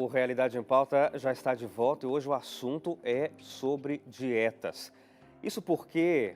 O Realidade em Pauta já está de volta e hoje o assunto é sobre dietas. Isso porque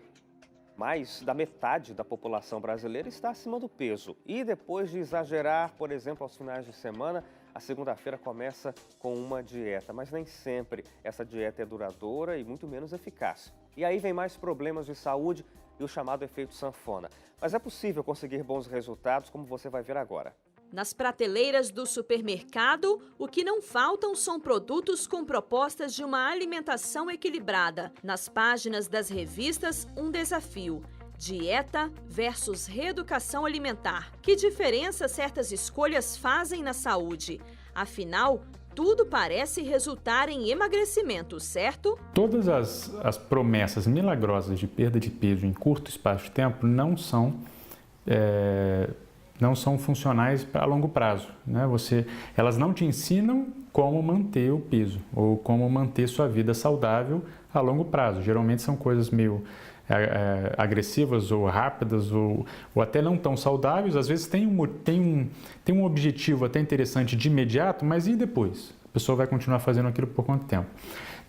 mais da metade da população brasileira está acima do peso. E depois de exagerar, por exemplo, aos finais de semana, a segunda-feira começa com uma dieta. Mas nem sempre essa dieta é duradoura e muito menos eficaz. E aí vem mais problemas de saúde e o chamado efeito sanfona. Mas é possível conseguir bons resultados, como você vai ver agora. Nas prateleiras do supermercado, o que não faltam são produtos com propostas de uma alimentação equilibrada. Nas páginas das revistas, um desafio: dieta versus reeducação alimentar. Que diferença certas escolhas fazem na saúde? Afinal, tudo parece resultar em emagrecimento, certo? Todas as promessas milagrosas de perda de peso em curto espaço de tempo não são funcionais a longo prazo, né? Elas não te ensinam como manter o peso ou como manter sua vida saudável a longo prazo. Geralmente são coisas meio agressivas ou rápidas ou até não tão saudáveis. Às vezes tem um objetivo até interessante de imediato, mas e depois? A pessoa vai continuar fazendo aquilo por quanto tempo?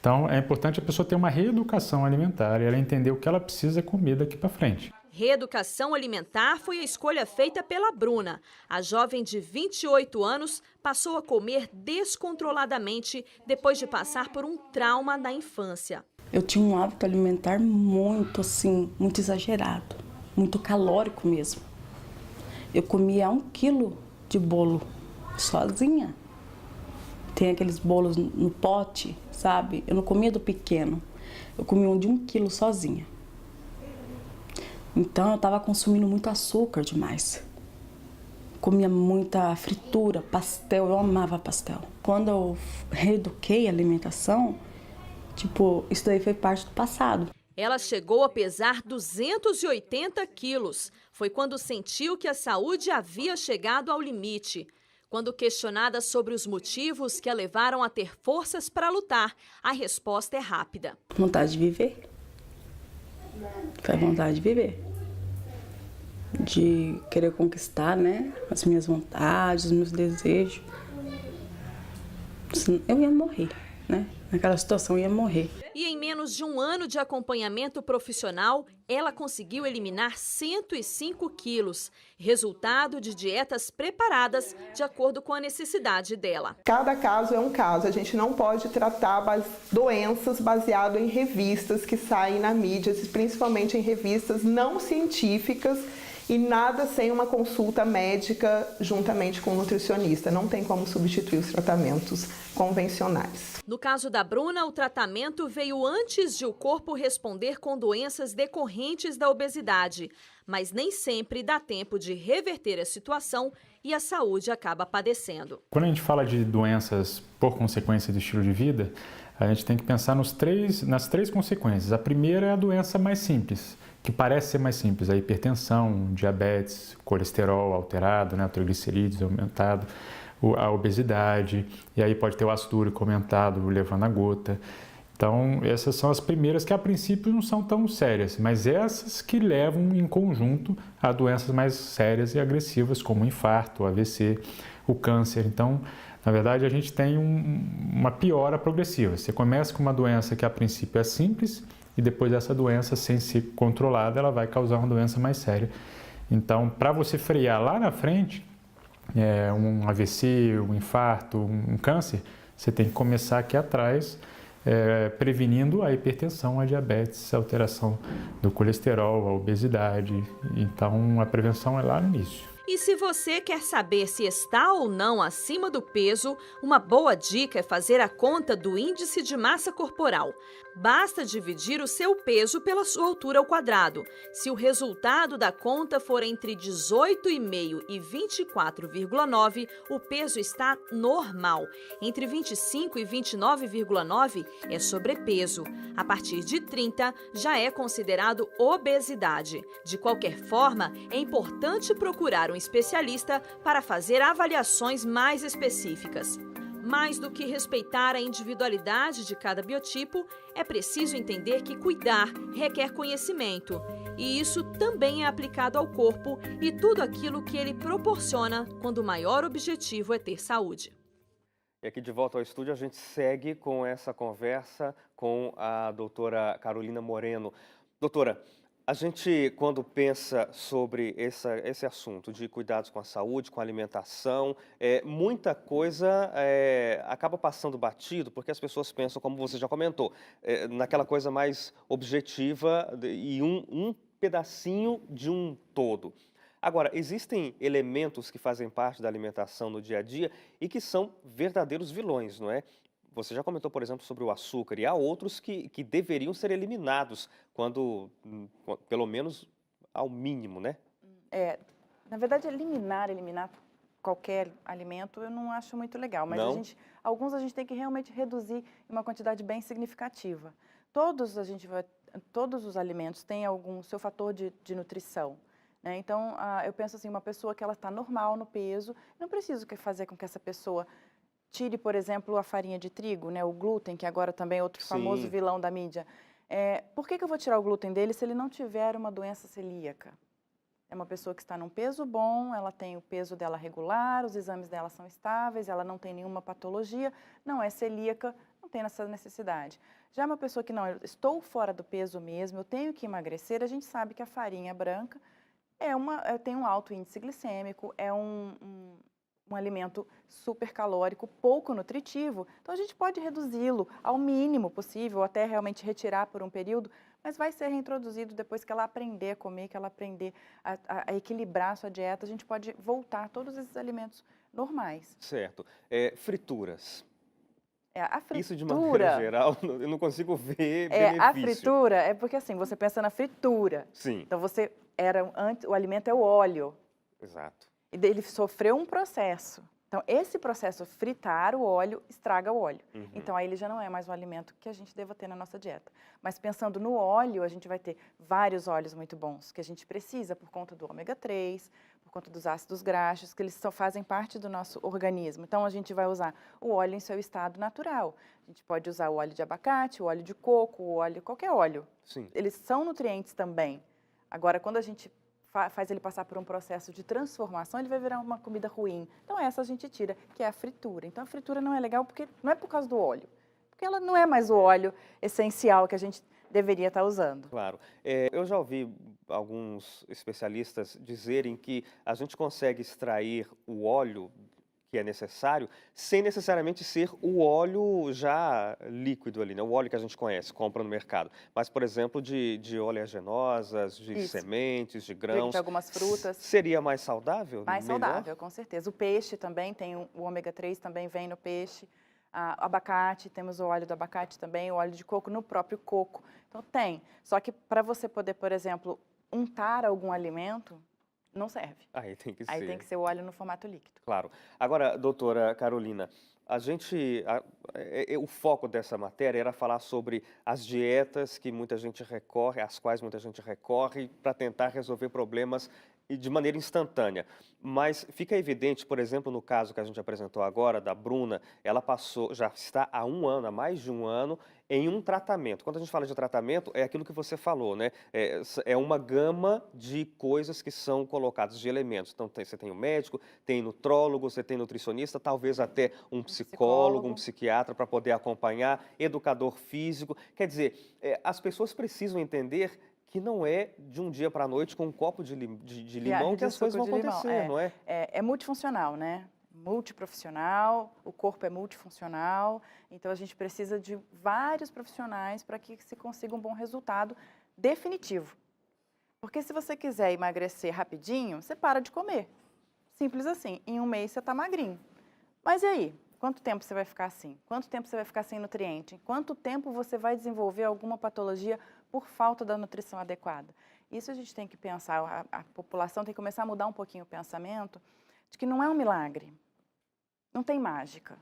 Então é importante a pessoa ter uma reeducação alimentar e ela entender o que ela precisa comer daqui para frente. Reeducação alimentar foi a escolha feita pela Bruna. A jovem de 28 anos passou a comer descontroladamente depois de passar por um trauma na infância. Eu tinha um hábito alimentar muito exagerado, muito calórico mesmo. Eu comia 1 quilo de bolo sozinha. Tem aqueles bolos no pote, sabe? Eu não comia do pequeno, eu comia um de 1 quilo sozinha. Então eu estava consumindo muito açúcar demais. Comia muita fritura, pastel, eu amava pastel. Quando eu reeduquei a alimentação, isso daí foi parte do passado. Ela chegou a pesar 280 quilos. Foi quando sentiu que a saúde havia chegado ao limite. Quando questionada sobre os motivos que a levaram a ter forças para lutar, a resposta é rápida. Vontade de viver. Foi a vontade de viver. De querer conquistar, né, as minhas vontades, os meus desejos. Eu ia morrer, né? Naquela situação eu ia morrer. E em menos de 1 ano de acompanhamento profissional, ela conseguiu eliminar 105 quilos, resultado de dietas preparadas de acordo com a necessidade dela. Cada caso é um caso, a gente não pode tratar doenças baseado em revistas que saem na mídia, principalmente em revistas não científicas, e nada sem uma consulta médica juntamente com o nutricionista. Não tem como substituir os tratamentos convencionais. No caso da Bruna, o tratamento veio antes de o corpo responder com doenças decorrentes da obesidade. Mas nem sempre dá tempo de reverter a situação e a saúde acaba padecendo. Quando a gente fala de doenças por consequência do estilo de vida, a gente tem que pensar nas 3 consequências. A primeira é a doença mais simples, que parece ser mais simples, a hipertensão, diabetes, colesterol alterado, né, o triglicerídeos aumentado, a obesidade, e aí pode ter o ácido úrico aumentado, levando a gota. Então, essas são as primeiras que a princípio não são tão sérias, mas essas que levam em conjunto a doenças mais sérias e agressivas, como o infarto, o AVC, o câncer. Então, na verdade, a gente tem uma piora progressiva. Você começa com uma doença que a princípio é simples, e depois essa doença, sem ser controlada, ela vai causar uma doença mais séria. Então, para você frear lá na frente, um AVC, um infarto, um câncer, você tem que começar aqui atrás, prevenindo a hipertensão, a diabetes, a alteração do colesterol, a obesidade. Então, a prevenção é lá no início. E se você quer saber se está ou não acima do peso, uma boa dica é fazer a conta do índice de massa corporal. Basta dividir o seu peso pela sua altura ao quadrado. Se o resultado da conta for entre 18,5 e 24,9, o peso está normal. Entre 25 e 29,9 é sobrepeso. A partir de 30 já é considerado obesidade. De qualquer forma, é importante procurar um especialista para fazer avaliações mais específicas. Mais do que respeitar a individualidade de cada biotipo, é preciso entender que cuidar requer conhecimento. E isso também é aplicado ao corpo e tudo aquilo que ele proporciona quando o maior objetivo é ter saúde. E aqui de volta ao estúdio, a gente segue com essa conversa com a doutora Carolina Moreno. Doutora, a gente, quando pensa sobre esse assunto de cuidados com a saúde, com a alimentação, muita coisa acaba passando batido, porque as pessoas pensam, como você já comentou, naquela coisa mais objetiva e um pedacinho de um todo. Agora, existem elementos que fazem parte da alimentação no dia a dia e que são verdadeiros vilões, não é? Você já comentou, por exemplo, sobre o açúcar, e há outros que deveriam ser eliminados, pelo menos ao mínimo, né? Na verdade, eliminar qualquer alimento eu não acho muito legal, mas Não? alguns a gente tem que realmente reduzir em uma quantidade bem significativa. Todos os alimentos têm algum seu fator de nutrição. Né? Então, eu penso assim, uma pessoa que ela está normal no peso, não preciso fazer com que essa pessoa tire, por exemplo, a farinha de trigo, né? O glúten, que agora também é outro famoso Sim. vilão da mídia. Por que eu vou tirar o glúten dele se ele não tiver uma doença celíaca? É uma pessoa que está num peso bom, ela tem o peso dela regular, os exames dela são estáveis, ela não tem nenhuma patologia, não é celíaca, não tem essa necessidade. Já uma pessoa que não, eu estou fora do peso mesmo, eu tenho que emagrecer, a gente sabe que a farinha branca tem um alto índice glicêmico, é um alimento super calórico, pouco nutritivo, então a gente pode reduzi-lo ao mínimo possível, até realmente retirar por um período, mas vai ser reintroduzido depois que ela aprender a comer, que ela aprender a equilibrar a sua dieta, a gente pode voltar a todos esses alimentos normais. Certo. Frituras. A fritura, Isso, de maneira geral, eu não consigo ver benefício. a fritura é porque assim, você pensa na fritura, Sim, então o alimento é o óleo, exato. e ele sofreu um processo. Então, esse processo, fritar o óleo, estraga o óleo. Uhum. Então, aí ele já não é mais um alimento que a gente deva ter na nossa dieta. Mas pensando no óleo, a gente vai ter vários óleos muito bons, que a gente precisa por conta do ômega 3, por conta dos ácidos graxos, que eles só fazem parte do nosso organismo. Então, a gente vai usar o óleo em seu estado natural. A gente pode usar o óleo de abacate, o óleo de coco, qualquer óleo. Sim. Eles são nutrientes também. Agora, quando a gente faz ele passar por um processo de transformação, ele vai virar uma comida ruim. Então, essa a gente tira, que é a fritura. Então, a fritura não é legal porque não é por causa do óleo, porque ela não é mais o óleo essencial que a gente deveria estar usando. Claro. Eu já ouvi alguns especialistas dizerem que a gente consegue extrair o óleo que é necessário, sem necessariamente ser o óleo já líquido ali, né? O óleo que a gente conhece, compra no mercado. Mas, por exemplo, de oleaginosas, de Isso. sementes, de grãos. De algumas frutas. Seria mais saudável? Mais melhor? saudável, com certeza. O peixe também tem o ômega 3, também vem no peixe. Abacate, temos o óleo do abacate também, o óleo de coco no próprio coco. Então, tem. Só que para você poder, por exemplo, untar algum alimento, não serve. Aí tem que ser. Aí tem que ser o óleo no formato líquido. Claro. Agora, doutora Carolina, o foco dessa matéria era falar sobre as dietas que muita gente recorre, às quais muita gente recorre para tentar resolver problemas de maneira instantânea. Mas fica evidente, por exemplo, no caso que a gente apresentou agora, da Bruna, ela já está há há mais de um ano, em um tratamento. Quando a gente fala de tratamento, é aquilo que você falou, né? É uma gama de coisas que são colocadas, de elementos. Então, você tem o médico, tem nutrólogo, você tem nutricionista, talvez até um psicólogo, um psiquiatra para poder acompanhar, educador físico. Quer dizer, as pessoas precisam entender que não é de um dia para a noite com um copo de limão que as coisas vão acontecer, não é? É multifuncional, né? Multiprofissional, o corpo é multifuncional, então a gente precisa de vários profissionais para que se consiga um bom resultado definitivo. Porque se você quiser emagrecer rapidinho, você para de comer. Simples assim, em um mês você está magrinho. Mas e aí? Quanto tempo você vai ficar assim? Quanto tempo você vai ficar sem nutriente? Quanto tempo você vai desenvolver alguma patologia por falta da nutrição adequada? Isso a gente tem que pensar, a população tem que começar a mudar um pouquinho o pensamento de que não é um milagre, não tem mágica.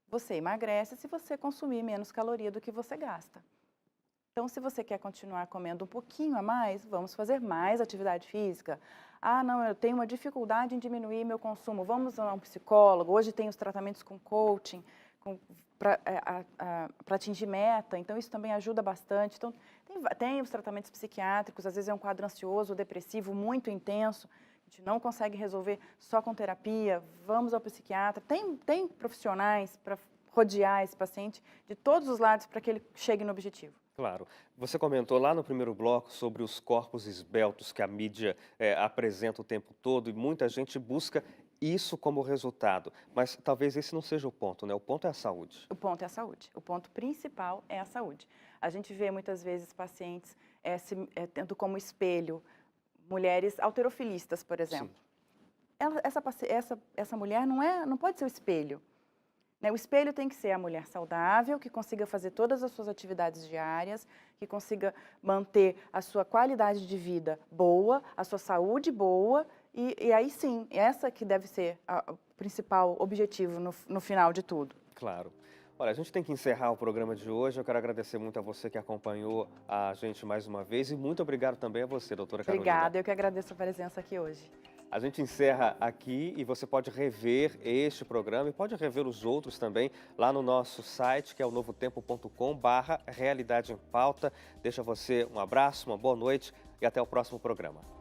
Você emagrece se você consumir menos caloria do que você gasta. Então, se você quer continuar comendo um pouquinho a mais, vamos fazer mais atividade física. Ah, não, eu tenho uma dificuldade em diminuir meu consumo, vamos a um psicólogo. Hoje tem os tratamentos com coaching, para atingir meta, então isso também ajuda bastante. Então, tem os tratamentos psiquiátricos, às vezes é um quadro ansioso, depressivo, muito intenso, A gente não consegue resolver só com terapia, vamos ao psiquiatra. Tem profissionais para rodear esse paciente de todos os lados para que ele chegue no objetivo. Claro. Você comentou lá no primeiro bloco sobre os corpos esbeltos que a mídia apresenta o tempo todo e muita gente busca isso como resultado. Mas talvez esse não seja o ponto, né? O ponto é a saúde. O ponto é a saúde. O ponto principal é a saúde. A gente vê muitas vezes pacientes tendo como espelho mulheres halterofilistas, por exemplo. Essa mulher não pode ser o espelho. O espelho tem que ser a mulher saudável, que consiga fazer todas as suas atividades diárias, que consiga manter a sua qualidade de vida boa, a sua saúde boa, e aí sim, essa que deve ser o principal objetivo no final de tudo. Claro. Olha, a gente tem que encerrar o programa de hoje. Eu quero agradecer muito a você que acompanhou a gente mais uma vez e muito obrigado também a você, doutora Carolina. Obrigada, eu que agradeço a presença aqui hoje. A gente encerra aqui e você pode rever este programa e pode rever os outros também lá no nosso site, que é o novotempo.com/realidade em pauta. Deixa você um abraço, uma boa noite e até o próximo programa.